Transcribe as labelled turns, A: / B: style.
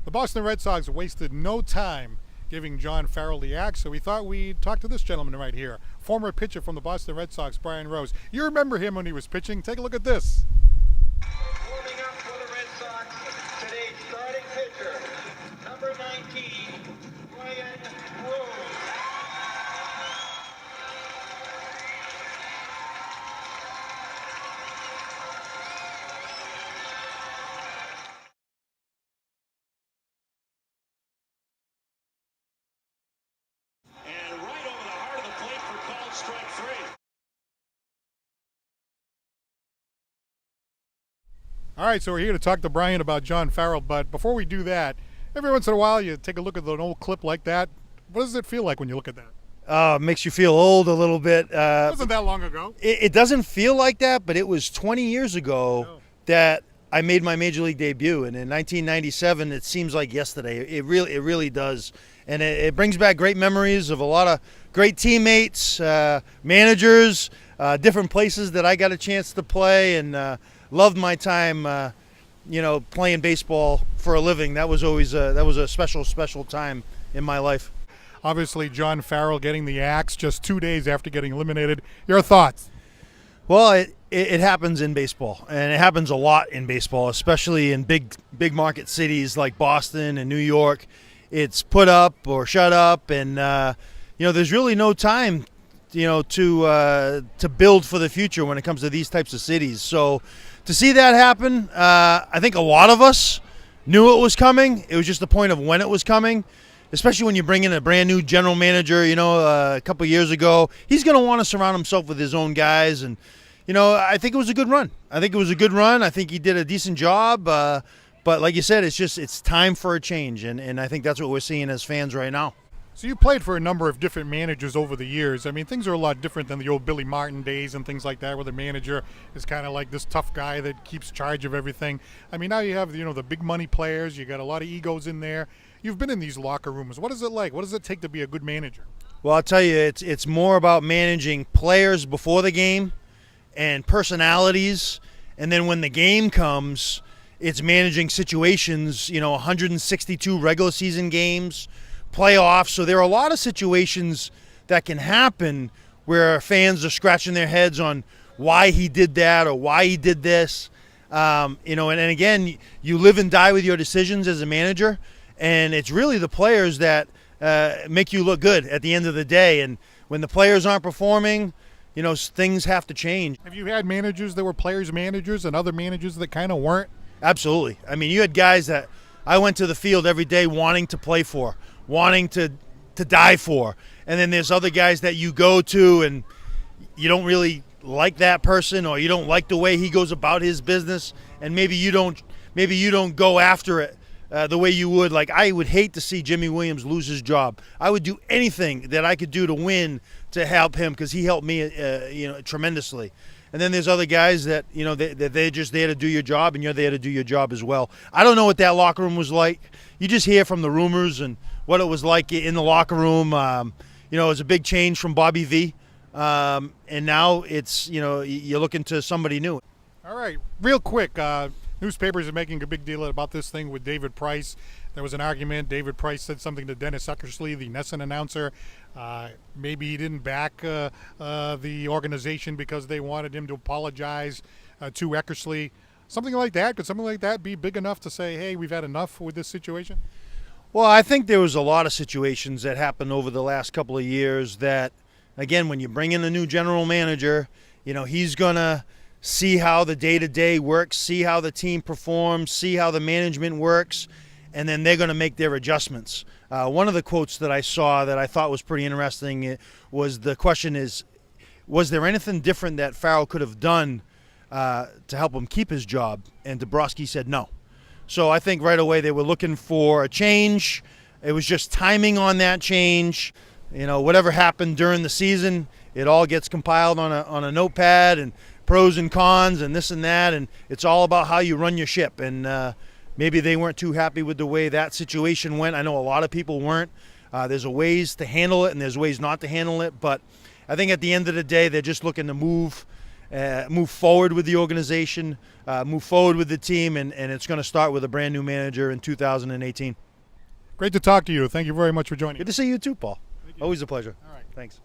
A: The Boston Red Sox wasted no time giving John Farrell the axe, so we thought we'd talk to this gentleman right here, former pitcher from the Boston Red Sox, Brian Rose. You remember him when he was pitching? Take a look at this.
B: Warming up for the Red Sox, today's starting pitcher, number 19, Brian Rose. And right over the heart of the plate for called strike three.
A: All right, so we're here to talk to Brian about John Farrell, but before we do that, every once in a while you take a look at an old clip like that. What does it feel like when you look at that?
C: Makes you feel old a little bit.
A: It wasn't that long ago.
C: It doesn't feel like that, but it was 20 years ago that I made my major league debut, and in 1997, it seems like yesterday. It really does, and it brings back great memories of a lot of great teammates, managers, different places that I got a chance to play, and loved my time, playing baseball for a living. That was always a special time in my life.
A: Obviously, John Farrell getting the axe just 2 days after getting eliminated. Your thoughts?
C: Well, it happens in baseball, and it happens a lot in baseball, especially in big market cities like Boston and New York. It's put up or shut up, and there's really no time, to build for the future when it comes to these types of cities. So to see that happen, I think a lot of us knew it was coming. It was just the point of when it was coming. Especially when you bring in a brand new general manager, a couple of years ago, he's going to want to surround himself with his own guys. And, I think it was a good run. I think he did a decent job. But like you said, it's time for a change. And I think that's what we're seeing as fans right now.
A: So you played for a number of different managers over the years. I mean, things are a lot different than the old Billy Martin days and things like that, where the manager is kind of like this tough guy that keeps charge of everything. I mean, now you have, the big money players. You got a lot of egos in there. You've been in these locker rooms. What is it like? What does it take to be a good manager?
C: Well, I'll tell you, it's more about managing players before the game and personalities. And then when the game comes, it's managing situations, 162 regular season games, playoffs. So there are a lot of situations that can happen where fans are scratching their heads on why he did that or why he did this. And again, you live and die with your decisions as a manager. And it's really the players that make you look good at the end of the day. And when the players aren't performing, things have to change.
A: Have you had managers that were players' managers and other managers that kind of weren't?
C: Absolutely. I mean, you had guys that I went to the field every day wanting to play for, wanting to die for. And then there's other guys that you go to and you don't really like that person, or you don't like the way he goes about his business, and maybe you don't go after it the way you would. Like, I would hate to see Jimmy Williams lose his job. I would do anything that I could do to win to help him, because he helped me tremendously. And then there's other guys that they're just there to do your job, and you're there to do your job as well. I don't know what that locker room was like. You just hear from the rumors and what it was like in the locker room. It was a big change from Bobby V, and now it's you're looking to somebody new.
A: All right, real quick. Newspapers are making a big deal about this thing with David Price. There was an argument. David Price said something to Dennis Eckersley, the NESN announcer. Maybe he didn't back the organization because they wanted him to apologize to Eckersley. Something like that. Could something like that be big enough to say, hey, we've had enough with this situation?
C: Well, I think there was a lot of situations that happened over the last couple of years that, again, when you bring in a new general manager, he's going to see how the day-to-day works, see how the team performs, see how the management works, and then they're going to make their adjustments. One of the quotes that I saw that I thought was pretty interesting was, the question is, was there anything different that Farrell could have done to help him keep his job? And Dabrowski said no. So I think right away they were looking for a change. It was just timing on that change. Whatever happened during the season, it all gets compiled on a notepad, and pros and cons and this and that, and it's all about how you run your ship. And maybe they weren't too happy with the way that situation went. I know a lot of people weren't. There's ways to handle it and there's ways not to handle it, but I think at the end of the day they're just looking to move move forward with the organization, move forward with the team, and it's going to start with a brand new manager in 2018.
A: Great to talk to you. Thank you very much for joining
C: Good
A: us.
C: to see you too, Paul.
A: Thank you.
C: Always a pleasure.
A: All right.
C: Thanks.